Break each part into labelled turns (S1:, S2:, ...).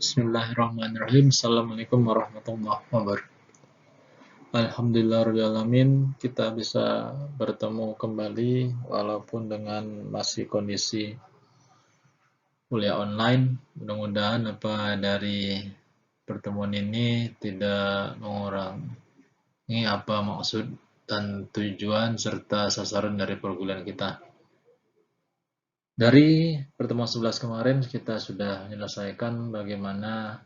S1: Bismillahirrahmanirrahim. Assalamualaikum warahmatullahi wabarakatuh. Alhamdulillahirrahmanirrahim. Kita bisa bertemu kembali walaupun dengan masih kondisi kuliah online. Mudah-mudahan apa dari pertemuan ini tidak mengurangi apa maksud dan tujuan serta sasaran dari perkuliahan kita. Dari pertemuan 11 kemarin kita sudah menyelesaikan bagaimana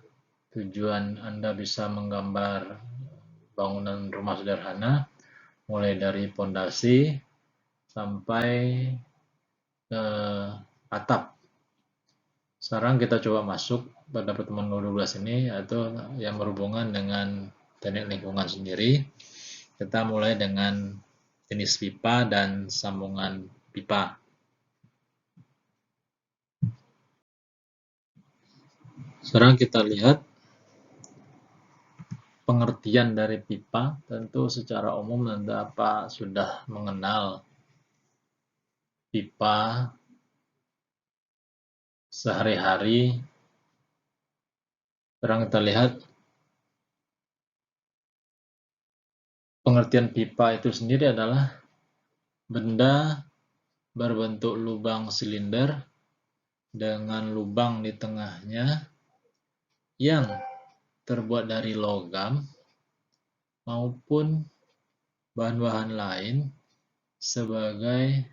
S1: tujuan Anda bisa menggambar bangunan rumah sederhana, mulai dari pondasi sampai ke atap. Sekarang kita coba masuk pada pertemuan 12 ini, yaitu yang berhubungan dengan teknik lingkungan sendiri. Kita mulai dengan jenis pipa dan sambungan pipa. Sekarang kita lihat pengertian dari pipa. Tentu secara umum Anda sudah mengenal pipa sehari-hari. Sekarang kita lihat pengertian pipa itu sendiri adalah benda berbentuk lubang silinder dengan lubang di tengahnya yang terbuat dari logam maupun bahan-bahan lain sebagai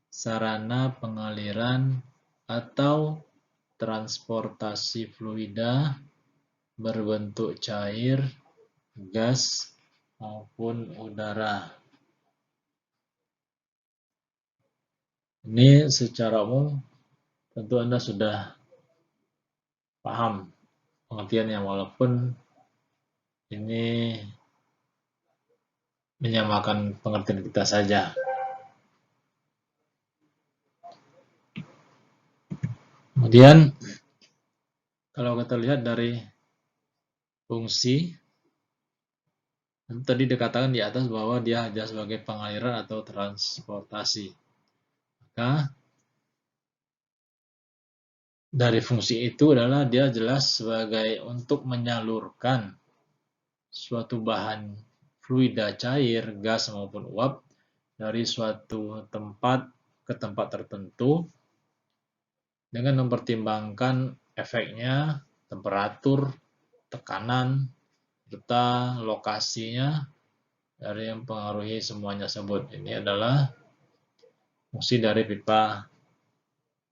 S1: sarana pengaliran atau transportasi fluida berbentuk cair, gas, maupun udara. Ini secara umum tentu Anda sudah paham pengertiannya, walaupun ini menyamakan pengertian kita saja. Kemudian kalau kita lihat dari fungsi, tadi dikatakan di atas bahwa dia hanya sebagai pengaliran atau transportasi. Maka dari fungsi itu adalah dia jelas sebagai untuk menyalurkan suatu bahan fluida cair, gas maupun uap dari suatu tempat ke tempat tertentu dengan mempertimbangkan efeknya, temperatur, tekanan, serta lokasinya dari yang mempengaruhi semuanya tersebut. Ini adalah fungsi dari pipa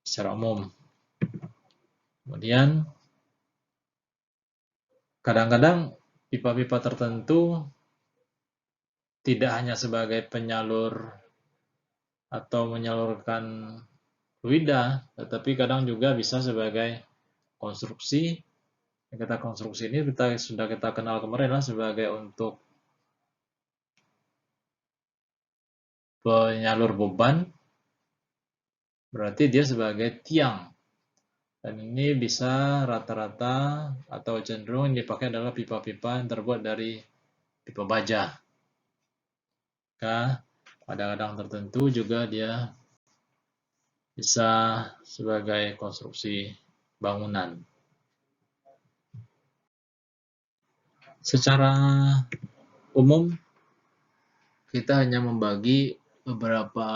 S1: secara umum. Kemudian kadang-kadang pipa-pipa tertentu tidak hanya sebagai penyalur atau menyalurkan fluida, tetapi kadang juga bisa sebagai konstruksi. Kata konstruksi ini sudah kita kenal kemarin lah sebagai untuk penyalur beban, berarti dia sebagai tiang. Dan ini bisa rata-rata atau cenderung dipakai adalah pipa-pipa yang terbuat dari pipa baja. Maka pada kadang tertentu juga dia bisa sebagai konstruksi bangunan. Secara umum kita hanya membagi beberapa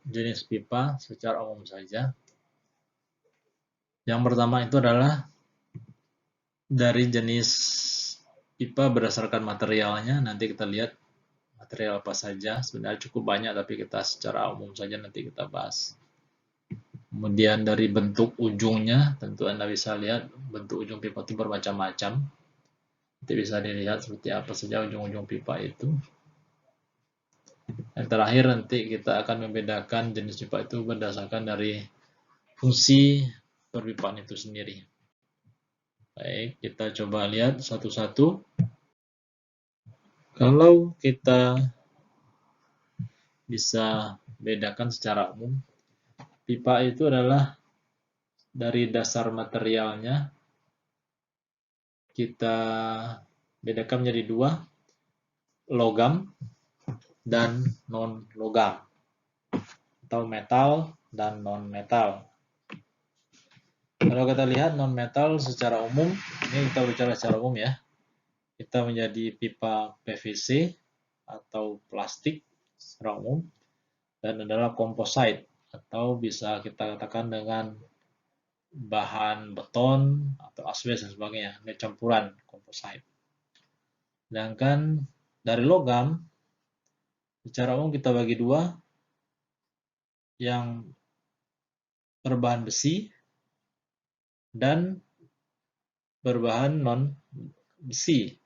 S1: jenis pipa secara umum saja. Yang pertama itu adalah dari jenis pipa berdasarkan materialnya. Nanti kita lihat material apa saja. Sebenarnya cukup banyak, tapi kita secara umum saja nanti kita bahas. Kemudian dari bentuk ujungnya, tentu Anda bisa lihat bentuk ujung pipa itu bermacam-macam. Nanti bisa dilihat seperti apa saja ujung-ujung pipa itu. Yang terakhir nanti kita akan membedakan jenis pipa itu berdasarkan dari fungsi perpipaan itu sendiri. Baik, kita coba lihat satu-satu. Kalau kita bisa bedakan secara umum, pipa itu adalah dari dasar materialnya kita bedakan menjadi dua, logam dan non-logam, atau metal dan non-metal. Kalau kita lihat non-metal secara umum, ini kita bicara secara umum ya, kita menjadi pipa PVC atau plastik secara umum, dan adalah composite atau bisa kita katakan dengan bahan beton atau asbes dan sebagainya, ini campuran composite. Sedangkan dari logam, secara umum kita bagi dua, yang berbahan besi dan berbahan non besi.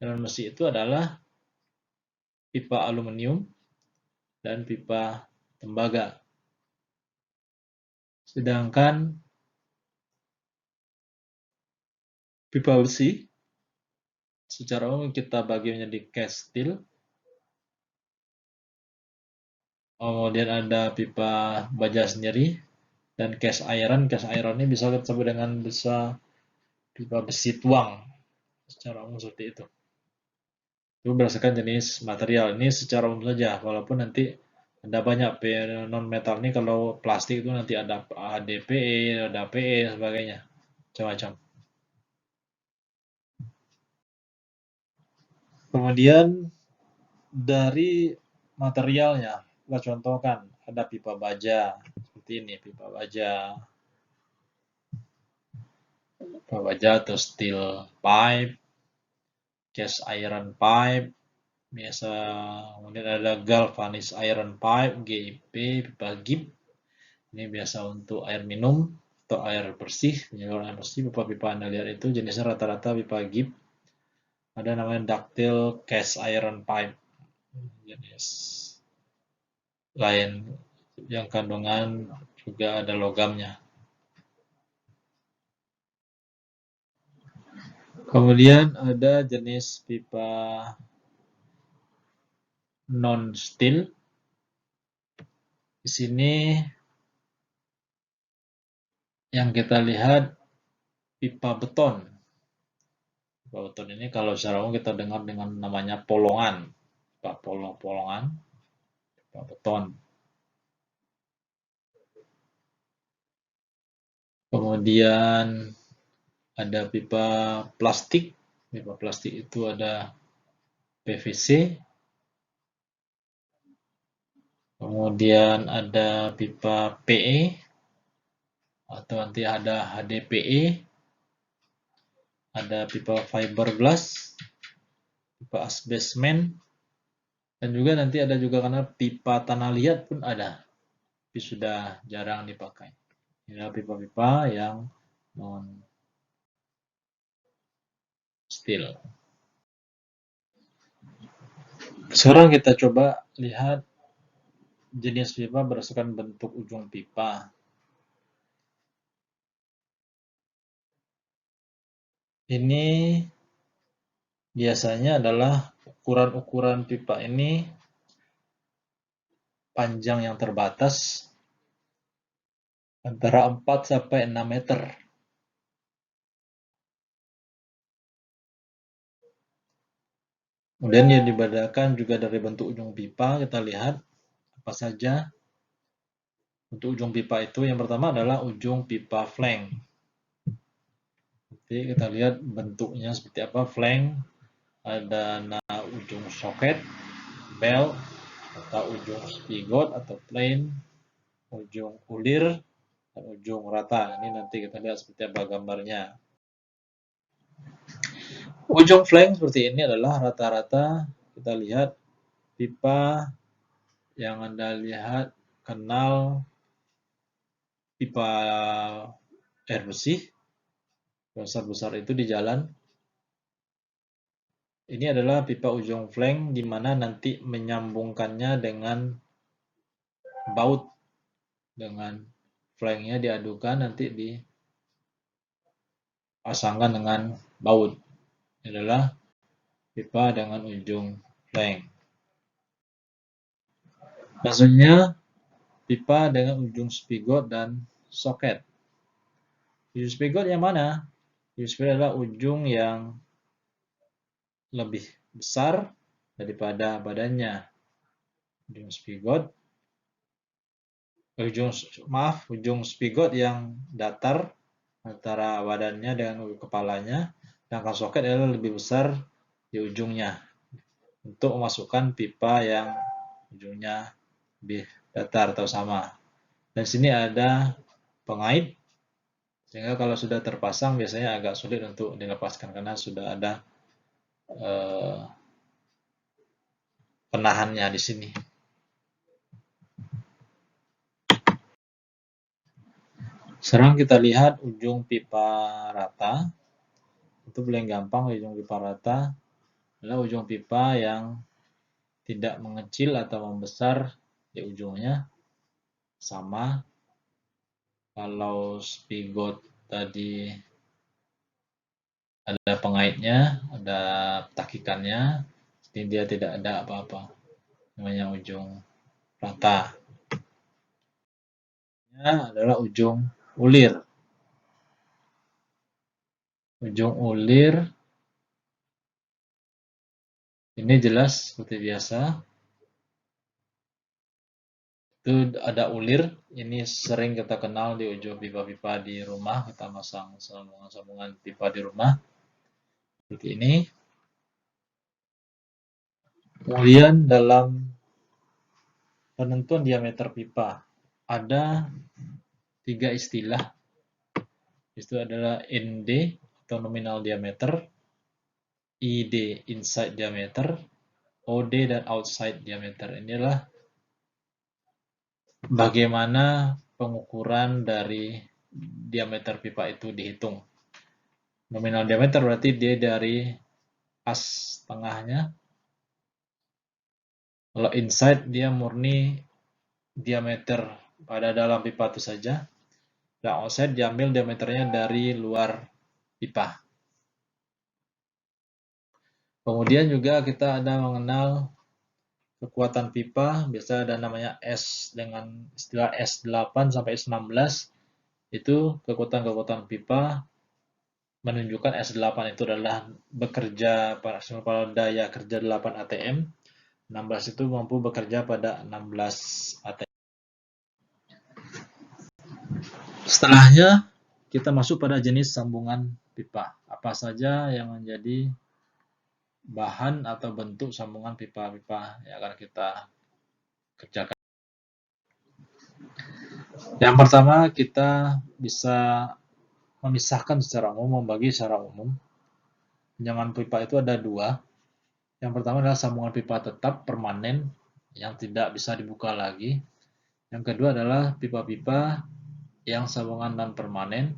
S1: Non besi itu adalah pipa aluminium dan pipa tembaga. Sedangkan pipa besi secara umum kita bagi menjadi cast steel. Kemudian ada pipa baja sendiri dan cast iron. Cast iron ini bisa kita sebut dengan pipa besi tuang. Secara umum seperti itu. Itu berdasarkan jenis material. Ini secara umum saja, walaupun nanti ada banyak non metal ini. Kalau plastik itu nanti ada ADPE, ada PE, sebagainya, macam-macam. Kemudian dari materialnya, kita contohkan ada pipa baja seperti ini, pipa baja atau steel pipe, cast iron pipe, biasa. Kemudian ada galvanized iron pipe, GIP, pipa GIP. Ini biasa untuk air minum atau air bersih, penyaluran air bersih. Pipa-pipa Anda lihat itu jenisnya rata-rata pipa GIP. Ada namanya ductile cast iron pipe, jenis lain yang kandungan juga ada logamnya. Kemudian ada jenis pipa non-steel. Di sini yang kita lihat pipa beton. Pipa beton ini kalau secara umum kita dengar dengan namanya polongan. Pipa polongan, pipa beton. Kemudian ada pipa plastik. Pipa plastik itu ada PVC. Kemudian ada pipa PE atau nanti ada HDPE. Ada pipa fiberglass, pipa asbesmen, dan juga nanti ada juga karena pipa tanah liat pun ada, tapi sudah jarang dipakai. Ini adalah pipa-pipa yang non steel. Sekarang kita coba lihat jenis pipa berdasarkan bentuk ujung pipa. Ini biasanya adalah ukuran-ukuran pipa ini panjang yang terbatas antara 4 sampai 6 meter. Kemudian yang dibedakan juga dari bentuk ujung pipa, kita lihat apa saja untuk ujung pipa itu. Yang pertama adalah ujung pipa flank. Jadi kita lihat bentuknya seperti apa. Flank ada ujung soket, bell, atau ujung spigot atau plane, ujung ulir, dan ujung rata. Ini nanti kita lihat seperti apa gambarnya. Ujung flank seperti ini adalah rata-rata kita lihat pipa yang Anda lihat kenal pipa air bersih besar-besar itu di jalan. Ini adalah pipa ujung flank di mana nanti menyambungkannya dengan baut, dengan flanknya diadukan nanti dipasangkan dengan baut. Ini adalah pipa dengan ujung flank. Maksudnya pipa dengan ujung spigot dan soket. Ujung spigot yang mana? Ujung spigot adalah ujung yang lebih besar daripada badannya. Ujung spigot, ujung spigot yang datar antara badannya dengan kepalanya, sedangkan soket adalah lebih besar di ujungnya untuk memasukkan pipa yang ujungnya lebih datar atau sama. Dan sini ada pengait, sehingga kalau sudah terpasang biasanya agak sulit untuk dilepaskan karena sudah ada penahannya di sini. Sekarang kita lihat ujung pipa rata. Itu paling gampang, ujung pipa rata adalah ujung pipa yang tidak mengecil atau membesar di ujungnya, sama. Kalau spigot tadi ada pengaitnya, ada takikannya, jadi dia tidak ada apa-apa, namanya ujung rata. Ini adalah ujung ulir. Ujung ulir ini jelas seperti biasa. Itu ada ulir, ini sering kita kenal di ujung pipa-pipa di rumah, kita masang sambungan-sambungan pipa di rumah seperti ini. Kemudian dalam penentuan diameter pipa ada 3 istilah. Itu adalah ND atau nominal diameter, ID inside diameter, OD dan outside diameter. Inilah bagaimana pengukuran dari diameter pipa itu dihitung. Nominal diameter berarti dia dari as tengahnya. Kalau inside dia murni diameter pada dalam pipa itu saja. Dan outside diambil diameternya dari luar pipa. Kemudian juga kita ada mengenal kekuatan pipa, biasa ada namanya S dengan istilah S8 sampai S16. Itu kekuatan-kekuatan pipa menunjukkan S8 itu adalah bekerja pada daya kerja 8 ATM. 16 itu mampu bekerja pada 16 ATM. Setelahnya kita masuk pada jenis sambungan pipa. Apa saja yang menjadi bahan atau bentuk sambungan pipa-pipa yang akan kita kerjakan. Yang pertama kita bisa memisahkan secara umum, membagi secara umum. Sambungan pipa itu ada dua. Yang pertama adalah sambungan pipa tetap permanen yang tidak bisa dibuka lagi. Yang kedua adalah pipa-pipa yang sambungan non permanen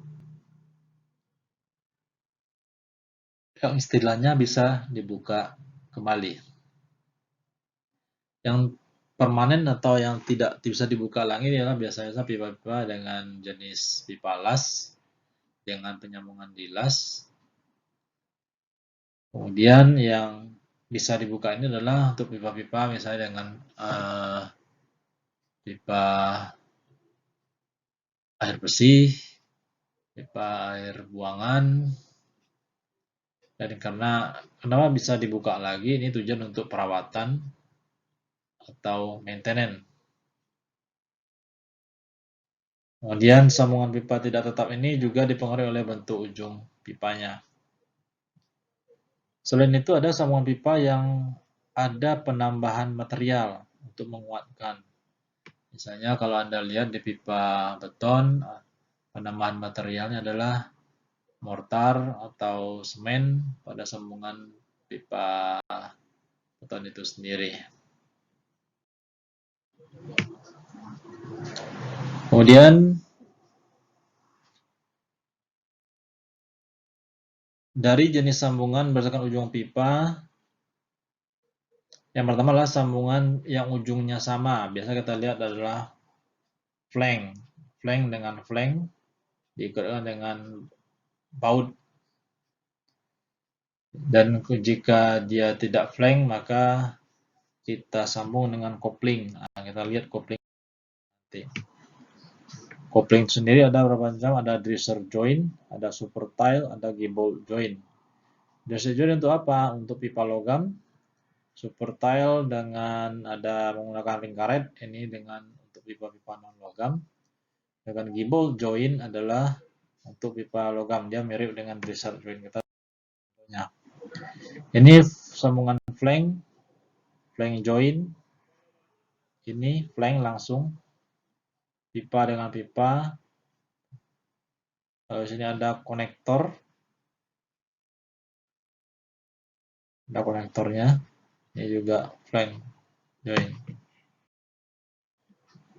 S1: yang istilahnya bisa dibuka kembali. Yang permanen atau yang tidak bisa dibuka lagi adalah biasanya pipa-pipa dengan jenis pipa las dengan penyambungan di las. Kemudian yang bisa dibuka ini adalah untuk pipa-pipa misalnya dengan pipa air bersih, pipa air buangan. Dan karena kenapa bisa dibuka lagi, ini tujuan untuk perawatan atau maintenance. Kemudian sambungan pipa tidak tetap ini juga dipengaruhi oleh bentuk ujung pipanya. Selain itu ada sambungan pipa yang ada penambahan material untuk menguatkan. Misalnya kalau Anda lihat di pipa beton, penambahan materialnya adalah mortar atau semen pada sambungan pipa beton itu sendiri. Kemudian dari jenis sambungan berdasarkan ujung pipa, yang pertama adalah sambungan yang ujungnya sama. Biasa kita lihat adalah flank. Flank dengan flank diikutkan dengan baut. Dan jika dia tidak flank, maka kita sambung dengan kopling. Nah, kita lihat kopling nanti. Kopling sendiri ada berapa macam? Ada dresser joint, ada super tile, ada gable joint. Dresser joint untuk apa? Untuk pipa logam. Super tile dengan ada menggunakan ring karet, ini dengan untuk pipa-pipa non logam. Dengan gable joint adalah Untuk pipa logam dia mirip dengan dresser joint kita. Ini sambungan flank joint. Ini flank langsung pipa dengan pipa. Lalu sini ada konektor. Ada konektornya. Ini juga flank joint.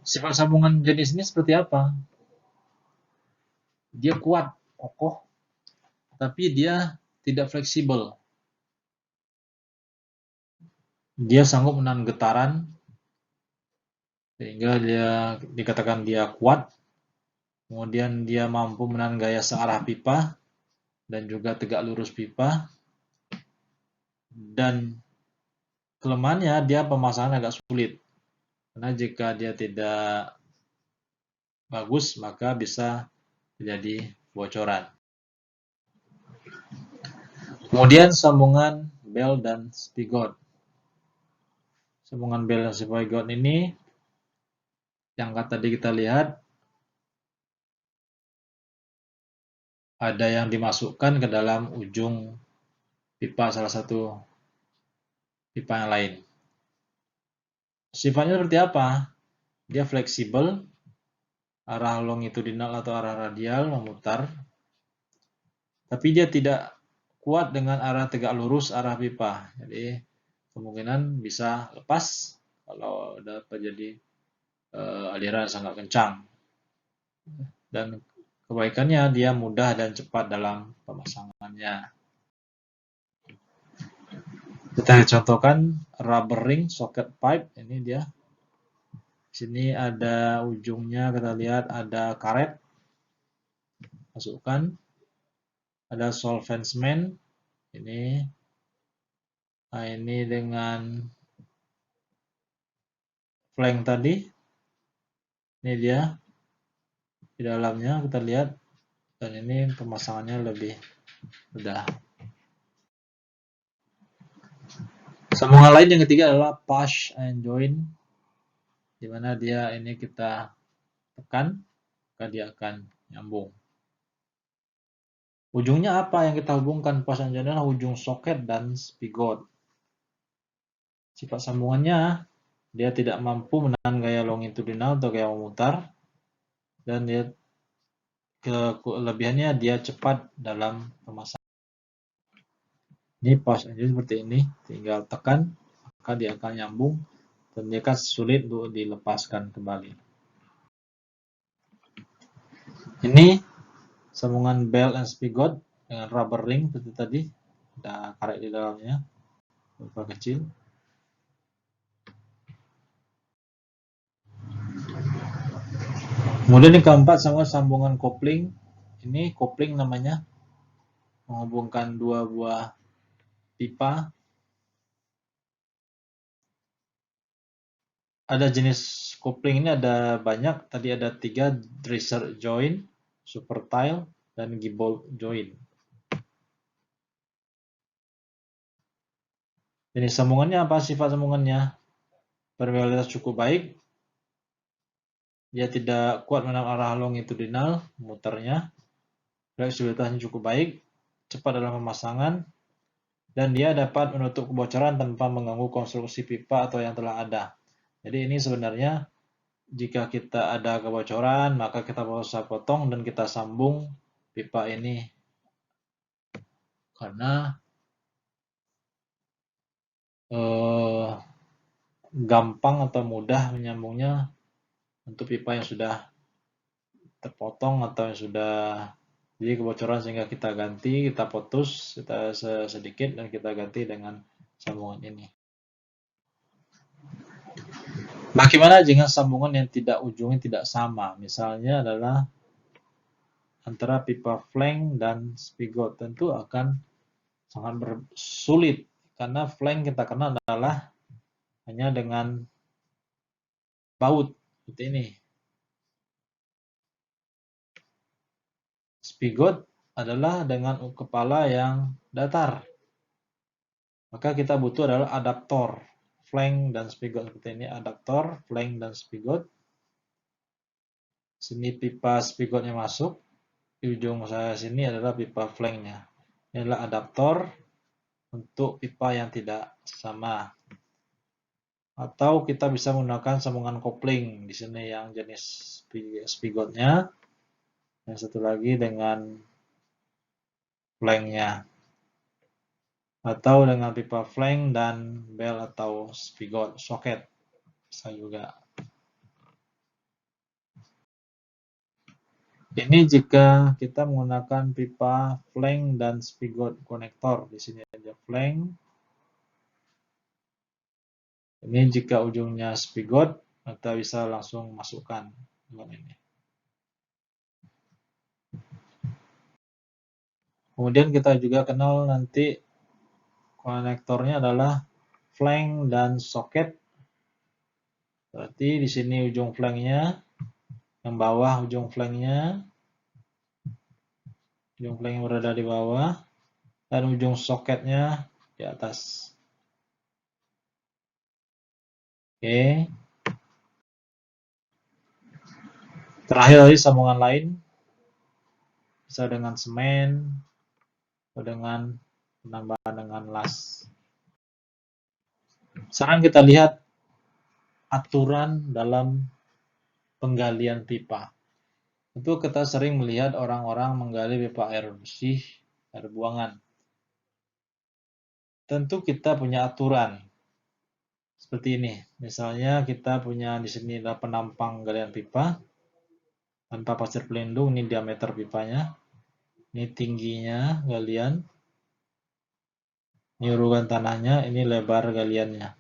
S1: Sifat sambungan jenis ini seperti apa? Dia kuat, kokoh, tapi dia tidak fleksibel. Dia sanggup menahan getaran, sehingga dia dikatakan dia kuat. Kemudian dia mampu menahan gaya searah pipa, dan juga tegak lurus pipa. Dan kelemahannya dia pemasangan agak sulit. Karena jika dia tidak bagus, maka bisa terjadi bocoran. Kemudian sambungan bel dan spigot. Sambungan bel dan spigot ini yang tadi kita lihat ada yang dimasukkan ke dalam ujung pipa salah satu pipa yang lain. Sifatnya seperti apa? Dia fleksibel, arah longitudinal atau arah radial memutar, tapi dia tidak kuat dengan arah tegak lurus arah pipa. Jadi kemungkinan bisa lepas kalau ada terjadi aliran sangat kencang. Dan kebaikannya dia mudah dan cepat dalam pemasangannya. Kita contohkan rubber ring socket pipe. Ini dia. Sini ada ujungnya, kita lihat ada karet. Masukkan. Ada solvensman. Ini. Nah, ini dengan flank tadi. Ini dia. Di dalamnya kita lihat. Dan ini pemasangannya lebih mudah. Sambungan lain yang ketiga adalah push and join, di mana dia ini kita tekan, maka dia akan nyambung. Ujungnya apa yang kita hubungkan? Push and join adalah ujung soket dan spigot. Sifat sambungannya, dia tidak mampu menahan gaya longitudinal atau gaya memutar, dan dia kelebihannya dia cepat dalam pemasangan. Ini push and join seperti ini, tinggal tekan, maka dia akan nyambung, dan dia akan sulit untuk dilepaskan kembali. Ini sambungan belt and spigot dengan rubber ring seperti tadi, ada karet di dalamnya, berupa kecil. Kemudian yang keempat sambungan kopling. Ini kopling namanya, menghubungkan dua buah pipa. Ada jenis kopling ini ada banyak. Tadi ada 3, dresser joint, super tile, dan gimbal joint. Jenis sambungannya apa? Sifat sambungannya permeabilitas cukup baik. Dia tidak kuat menahan arah longitudinal muternya. Fleksibilitasnya cukup baik, cepat dalam pemasangan, dan dia dapat menutup kebocoran tanpa mengganggu konstruksi pipa atau yang telah ada. Jadi ini sebenarnya jika kita ada kebocoran, maka kita bisa potong dan kita sambung pipa ini. Karena gampang atau mudah menyambungnya untuk pipa yang sudah terpotong atau yang sudah jadi kebocoran, sehingga kita ganti, kita putus, kita sedikit dan kita ganti dengan sambungan ini. Bagaimana jika sambungan yang ujungnya tidak sama? Misalnya adalah antara pipa flank dan spigot, tentu akan sangat sulit karena flank kita kenal adalah hanya dengan baut seperti ini. Spigot adalah dengan kepala yang datar. Maka kita butuh adalah adaptor flank dan spigot seperti ini, adaptor flank dan spigot. Sini pipa spigotnya masuk. di ujung saya sini adalah pipa flanknya. Ini adalah adaptor untuk pipa yang tidak sama. Atau kita bisa menggunakan sambungan kopling di sini yang jenis spigotnya. Yang satu lagi dengan flanknya. Atau dengan pipa flank dan bell atau spigot soket. Bisa juga. Ini jika kita menggunakan pipa flank dan spigot konektor. Di sini ada flank. Ini jika ujungnya spigot, kita bisa langsung masukkan ini. Kemudian kita juga kenal nanti konektornya adalah flank dan soket. Berarti di sini ujung flanknya, yang bawah ujung flanknya berada di bawah, dan ujung soketnya di atas. Oke. Terakhir tadi sambungan lain, bisa dengan semen, atau dengan penambahan dengan las. Sekarang kita lihat aturan dalam penggalian pipa. Tentu kita sering melihat orang-orang menggali pipa air bersih, air buangan. Tentu kita punya aturan. Seperti ini. Misalnya kita punya di sini ada penampang galian pipa tanpa pasir pelindung, ini diameter pipanya. Ini tingginya galian. Ini urutan tanahnya, ini lebar galiannya.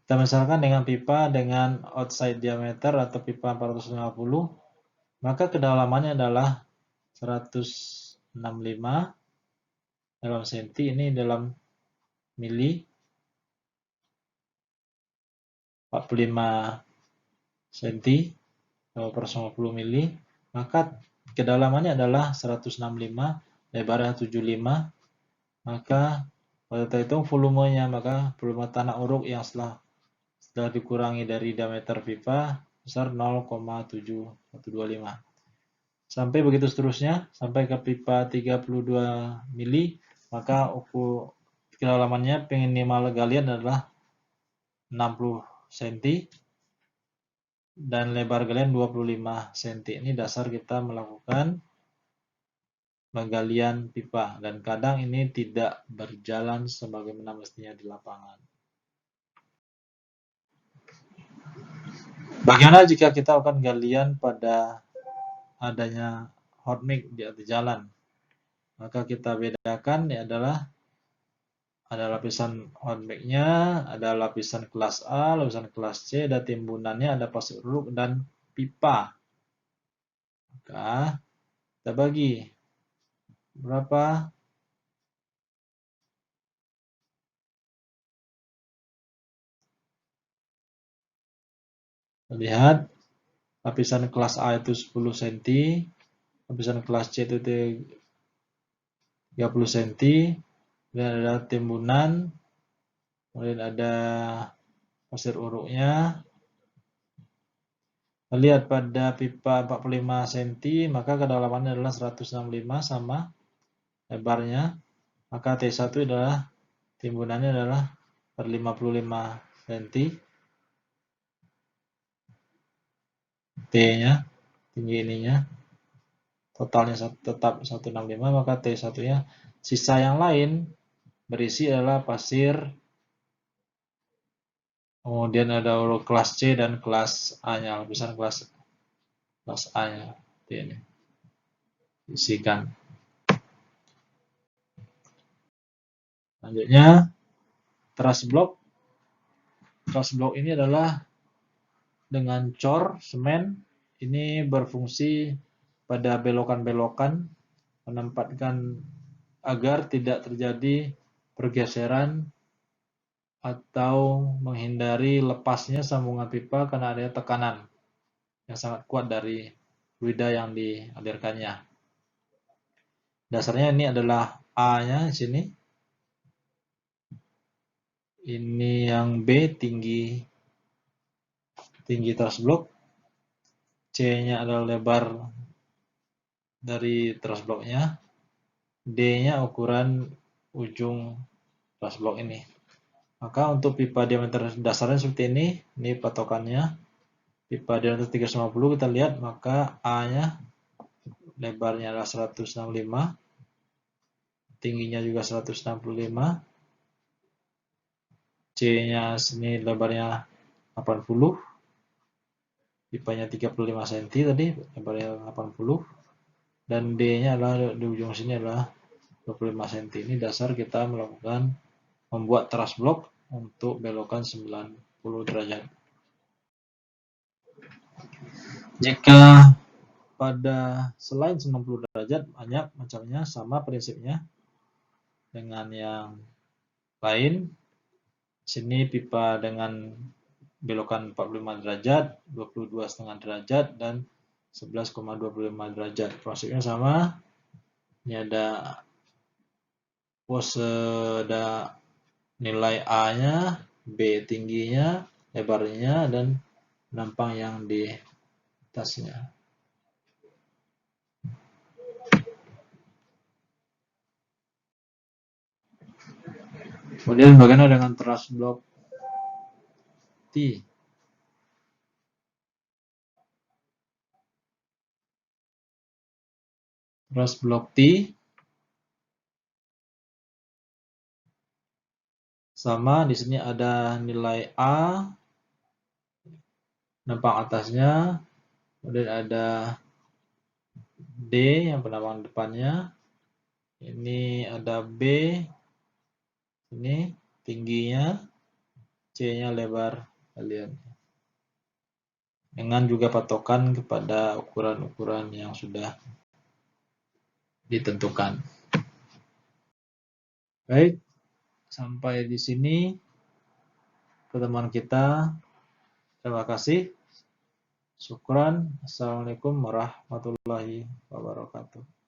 S1: Kita misalkan dengan pipa dengan outside diameter atau pipa 450, maka kedalamannya adalah 165 dalam senti, ini dalam mili, 45 senti per 50 mili, maka kedalamannya adalah 165, lebarnya 75, maka pada kita hitung volumenya, maka volume tanah uruk yang setelah dikurangi dari diameter pipa besar 0,7125. Sampai begitu seterusnya, sampai ke pipa 32 mili, maka kedalamannya minimal galian adalah 60 cm dan lebar galian 25 cm. Ini dasar kita melakukan penggalian pipa, dan kadang ini tidak berjalan sebagaimana mestinya di lapangan. Bagaimana jika kita akan galian pada adanya hot mix di atas jalan? Maka kita bedakan adalah ada lapisan hot mix-nya, ada lapisan kelas A, lapisan kelas C, ada timbunannya, ada pasir uruk dan pipa. Maka kita bagi berapa? Lihat, lapisan kelas A itu 10 cm, lapisan kelas C itu 30 cm, kemudian ada timbunan, kemudian ada pasir uruknya. Lihat pada pipa 45 cm, maka kedalamannya adalah 165 sama lebarnya, maka T1 adalah timbunannya adalah per 55 cm, T-nya, tinggi ininya, totalnya tetap 165, maka T1-nya, sisa yang lain berisi adalah pasir, kemudian ada uruk kelas C dan kelas A-nya, lapisan kelas A-nya, ini isikan. Selanjutnya, truss block. Truss block ini adalah dengan cor semen, ini berfungsi pada belokan-belokan, menempatkan agar tidak terjadi pergeseran atau menghindari lepasnya sambungan pipa karena adanya tekanan yang sangat kuat dari fluida yang dialirkannya. Dasarnya ini adalah A-nya di sini. Ini yang B, tinggi truss block. C-nya adalah lebar dari truss blocknya, D-nya ukuran ujung truss block ini. Maka untuk pipa diameter dasarnya seperti ini patokannya. Pipa diameter 350 kita lihat, maka A-nya lebarnya adalah 165, tingginya juga 165, C-nya sini lebarnya 80, pipanya 35 cm tadi, lebarnya 80, dan D-nya adalah di ujung sini adalah 25 cm. Ini dasar kita melakukan membuat truss block untuk belokan 90 derajat. Jika pada selain 90 derajat banyak macamnya, sama prinsipnya dengan yang lain. Sini pipa dengan belokan 45 derajat, 22,5 derajat, dan 11,25 derajat. Prosesnya sama. Ini ada nilai A-nya, B tingginya, lebarnya, dan penampang yang di atasnya. Kemudian bagaimana dengan truss block T? Truss block T sama, di sini ada nilai A, penampang atasnya, kemudian ada D yang penampang depannya, ini ada B, ini tingginya, C-nya lebar kalian. Dengan juga patokan kepada ukuran-ukuran yang sudah ditentukan. Baik, sampai di sini pertemuan kita. Terima kasih. Syukran. Assalamualaikum warahmatullahi wabarakatuh.